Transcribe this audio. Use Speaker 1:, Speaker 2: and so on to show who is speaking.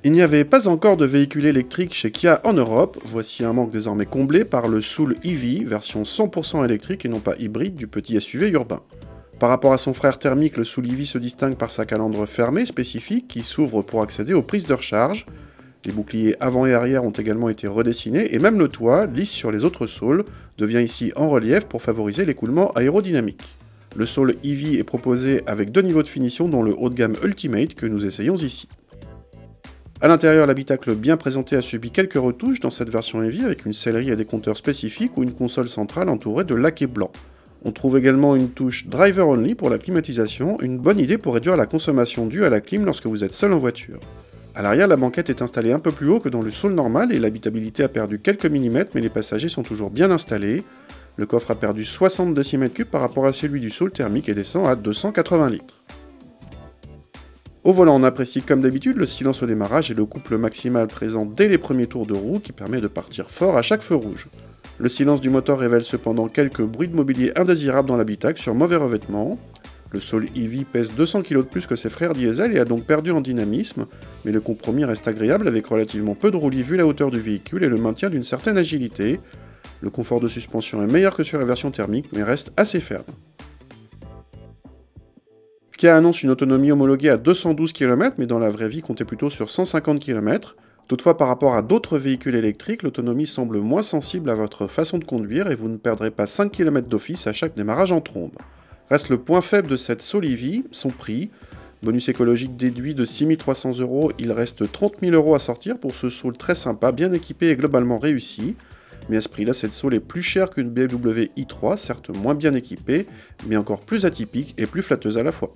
Speaker 1: Il n'y avait pas encore de véhicule électrique chez Kia en Europe, voici un manque désormais comblé par le Soul EV, version 100% électrique et non pas hybride du petit SUV urbain. Par rapport à son frère thermique, le Soul EV se distingue par sa calandre fermée spécifique qui s'ouvre pour accéder aux prises de recharge. Les boucliers avant et arrière ont également été redessinés et même le toit, lisse sur les autres Soul, devient ici en relief pour favoriser l'écoulement aérodynamique. Le Soul EV est proposé avec deux niveaux de finition dont le haut de gamme Ultimate que nous essayons ici. A l'intérieur, l'habitacle bien présenté a subi quelques retouches dans cette version EV avec une sellerie et des compteurs spécifiques ou une console centrale entourée de laqué blanc. On trouve également une touche Driver Only pour la climatisation, une bonne idée pour réduire la consommation due à la clim lorsque vous êtes seul en voiture. A l'arrière, la banquette est installée un peu plus haut que dans le Soul normal et l'habitabilité a perdu quelques millimètres mais les passagers sont toujours bien installés. Le coffre a perdu 60 cm3 par rapport à celui du Soul thermique et descend à 280 litres. Au volant, on apprécie comme d'habitude le silence au démarrage et le couple maximal présent dès les premiers tours de roue qui permet de partir fort à chaque feu rouge. Le silence du moteur révèle cependant quelques bruits de mobilier indésirables dans l'habitacle sur mauvais revêtement. Le Soul EV pèse 200 kg de plus que ses frères diesel et a donc perdu en dynamisme, mais le compromis reste agréable avec relativement peu de roulis vu la hauteur du véhicule et le maintien d'une certaine agilité. Le confort de suspension est meilleur que sur la version thermique mais reste assez ferme. Kia annonce une autonomie homologuée à 212 km, mais dans la vraie vie comptait plutôt sur 150 km. Toutefois, par rapport à d'autres véhicules électriques, l'autonomie semble moins sensible à votre façon de conduire et vous ne perdrez pas 5 km d'office à chaque démarrage en trombe. Reste le point faible de cette Soul EV, son prix. Bonus écologique déduit de 6 300 €, il reste 30 000 € à sortir pour ce Soul très sympa, bien équipé et globalement réussi. Mais à ce prix-là, cette Soul est plus chère qu'une BMW i3, certes moins bien équipée, mais encore plus atypique et plus flatteuse à la fois.